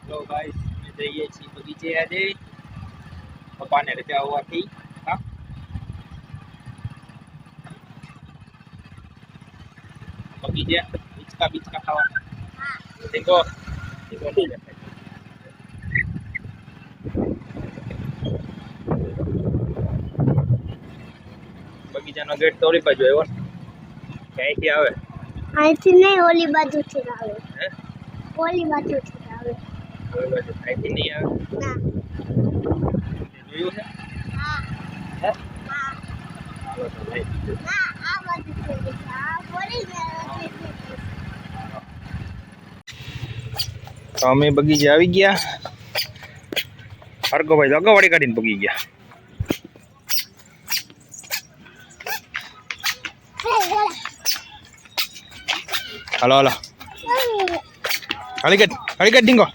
Hello guys, અમે જઈએ છીએ બગીચે આજે પપ્પાને રજા હોવાથી. હા, બગીચે હિંચકા ખાવાના. દેખો દેખો બગીચાનો ગેટ તો ઓલી બાજુ આવ્યો ને, ક્યાંયથી આવે? અહીંથી નહીં, ઓલી બાજુથી આવે. હે, ઓલી બાજુથી આવે. ઓલી બાજુ અહીંથી નહીં આવે. ના. જોયું છે? હા. હે? હા. હાલો તો લઈ લીધું. ના, આ બાજુથી આ ઓલી તો અમે બગીચે આવી ગયા. હરગોભાઈ તો અગાવાડી કાઢીને પગી ગયા. હાલો હાલો, હળી ગેટ ડીંગો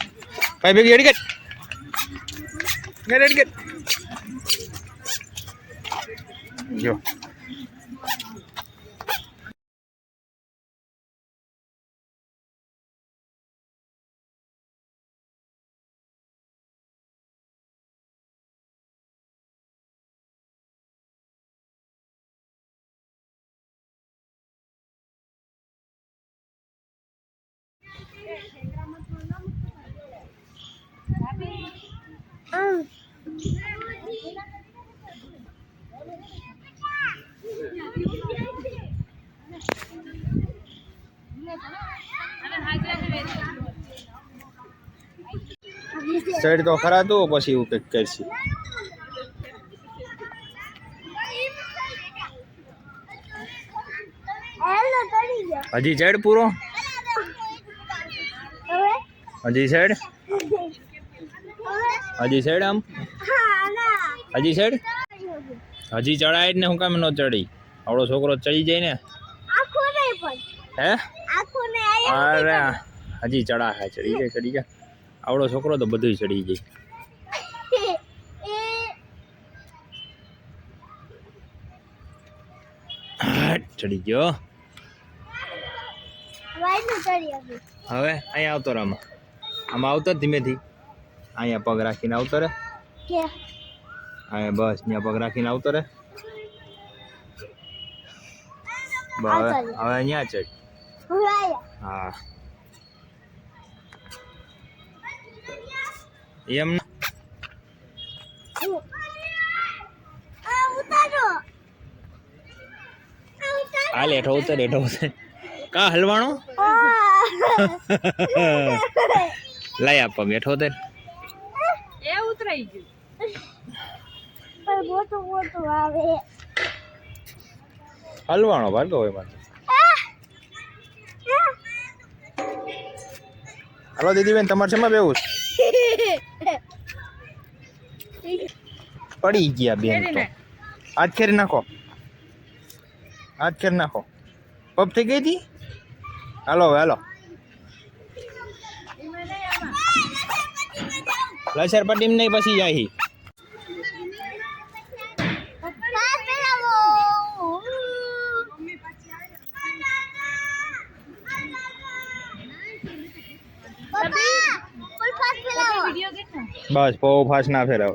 ભાઈ ભેગી હળી ગેટ જો. સાઈડ તો ખરા તો પછી એવું કંઈક કરશે. હજી સાઈડ પૂરો, હજી સાઈડ આમ હજી સાઈડ હજી ચડાય જ ને. હું કામ ન ચડી? આવડો છોકરો ચડી જાય ને. હે, અરે હજી ચડા હે, ચડી જાય. આવડો છોકરો તો બધું ચડી જાય. ચડી ગયો. હવે અહીંયા આવતો રહે, આમાં આવતો ધીમેથી. અહીંયા પગ રાખીને આવતો રહે. અહીંયા બસ ત્યાં પગ રાખીને આવતો રહે. હવે અહીંયા ચડ. હા એમ હાલ હેઠો ઉતર કા હલવાણો લઈ આપ પગ હેઠો ઉતર. એ ઉતરાઈ ગયું મોટું આવે. હલવાણો ભાર્ગવ હોય મારે. હાલો દીદી બેન, તમારે શેમાં બેવું? પડી ગયા બેન તો. આજ ખેરી નાખો, પપ થઈ ગઈ હતી. હાલો હવે હાલો, લસર પટ્ટી નહીં પછી જાય. બસ બહુ ફાસ્ટ ના ફેરવ.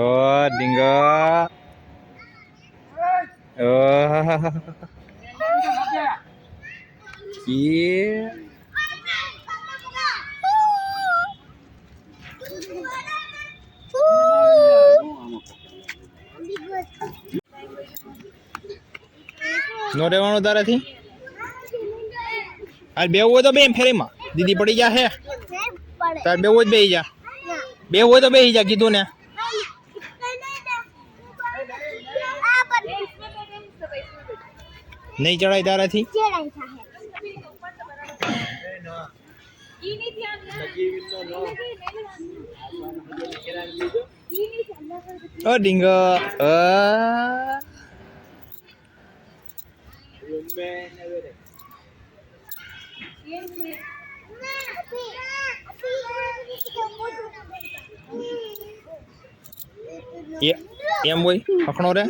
ઓ ડીંગા, નો રહેવાનું તારાથી. હાલ બેવું હોય તો બે ફેરીમાં દીદી પડી જા. હે તાર બેવું હોય બેહી જા. બેવું હોય તો બેહી જા, કીધું ને. નહીં ચડાય તારાથી. ઓ ડીંગો, એમ હોય હખણો રે.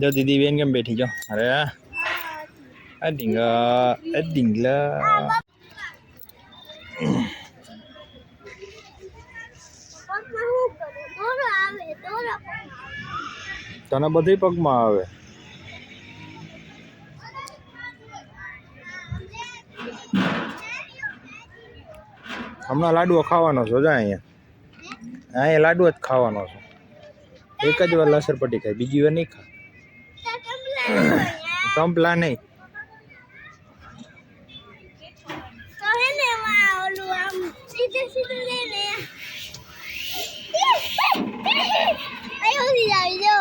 જો દીદી બેન કેમ બેઠી જો. અરે ડીંગલા પગમાં શું કરું દોરો આવે દોરો તને બધી પગમાં આવે હમણાં લાડવો ખાવાનો છો જા અહીંયા લાડવો જ ખાવાનો છો એક જ વાર લસરપટ્ટી ખાય બીજી વાર નહીં ખા ચંપલા નહીં તો હે ને ઓલું આમ સીધે સીધે લઈને આયો દી આવી જો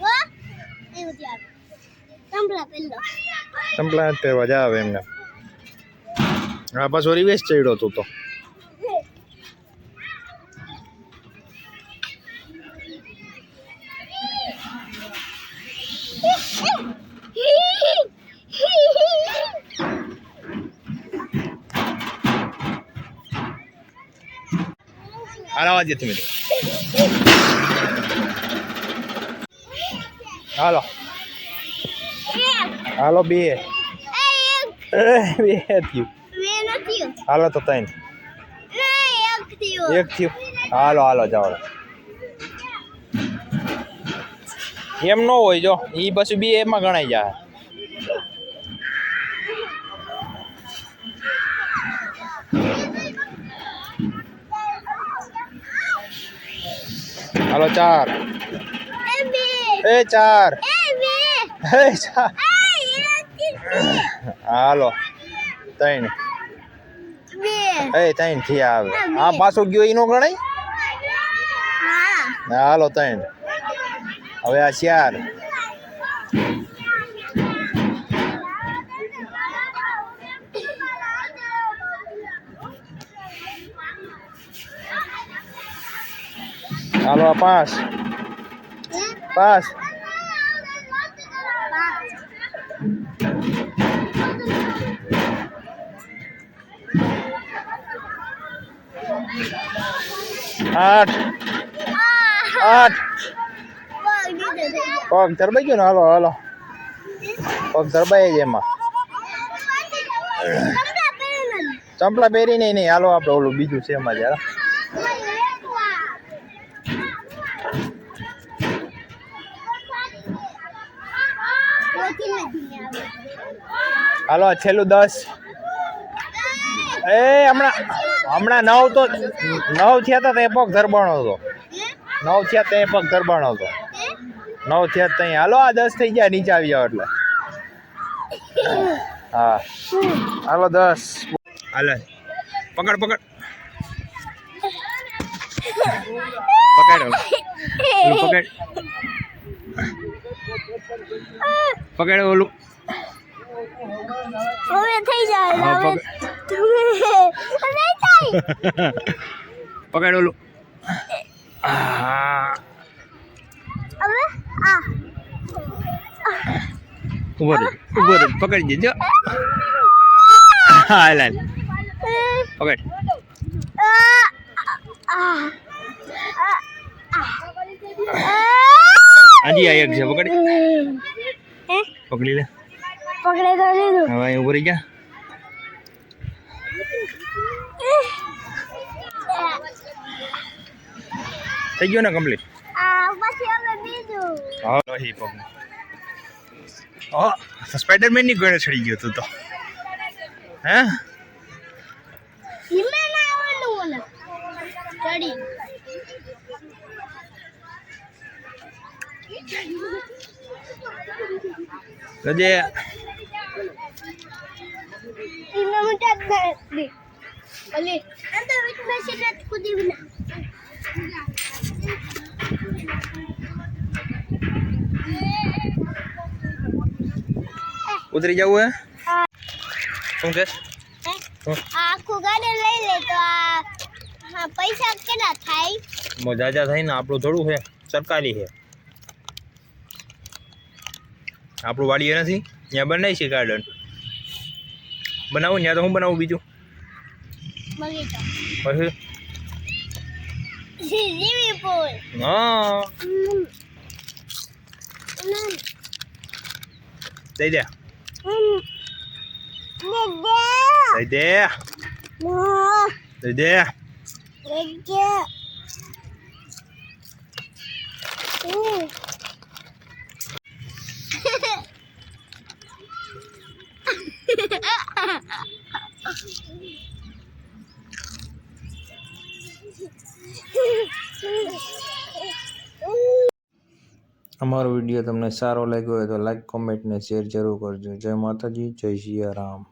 વાહ આયો દી આવી ચંપલા પેલો ચંપલા જ પહેરવા જ આવે એમને હા પાછો રિવેશ ચડ્યો તું તો આવા જ તમે હાલો હાલો બે થયું હાલો તો ત્રણ એક થયું હાલો જાઓ એમ ન હોય જો એ પછી બે એમાં ગણાઈ જાય હાલો ચાર એ ચાર હાલો ત્રણ ત્રણ થી આવે આ પાછો ગયો ઈ નો ગણાય હાલો ત્રણ હવે આ ચાર હાલો આ પાંચ 8 પગ ધરબાઈ ગયો ને હાલો પગ ધરબાઈ જાય એમાં ચંપલા પહેરી નહીં હાલો આપણે ઓલું બીજું છે એમાં જરા હાલો છેલ્લું 10 હમણાં 9 તો 9 થયા હતા તે પગ ધરબાણો હતો 9 થયા તે પગ ધરબાણો હતો 9 થયા ત્યાં હાલો આ 10 થઈ ગયા નીચે આવી જાવ એટલે હા હાલો 10 હાલે પકડ ઓલું હવે થઈ જાય હવે તમે નહીં થાય પકડ ઓલું હવે ઉભો રે પકડી દેજો હા લાલ પકડ આજી આ એક છે પકડી લે પકડે તો લીધું હવે અહીં ઉભો રહી જા થઈ ગયો ને કમ્પ્લીટ પછી હવે બીજું હા હી પગ સ્પાઈડરમેન ની ગળે ચડી ગયો તું તો હે હિમે ના આવવાનું ને ચડી જે હિમે મુટા દે અલે અંદર વિટમે સિગરેટ કુદી વિના ઉતરી જવું હે શું કે આખું ગાડી લઈ લે તો આ પૈસા કેટલા થાય મોજાજા થાય ને આપણું થોડું છે સરકારી છે આપણું વાડીએ નથી ત્યાં બનાવી છે ગાર્ડન બનાવું ત્યાં તો હું બનાવું બીજું બગીચો પછી સ્વિમિંગ પૂલ હા દઈ દે દઈ દે દઈ દે અમારો વિડીયો તમને સારો લાગ્યો હોય તો લાઈક કોમેન્ટ ને શેર જરૂર કરજો. જય માતાજી, જય સિયારામ.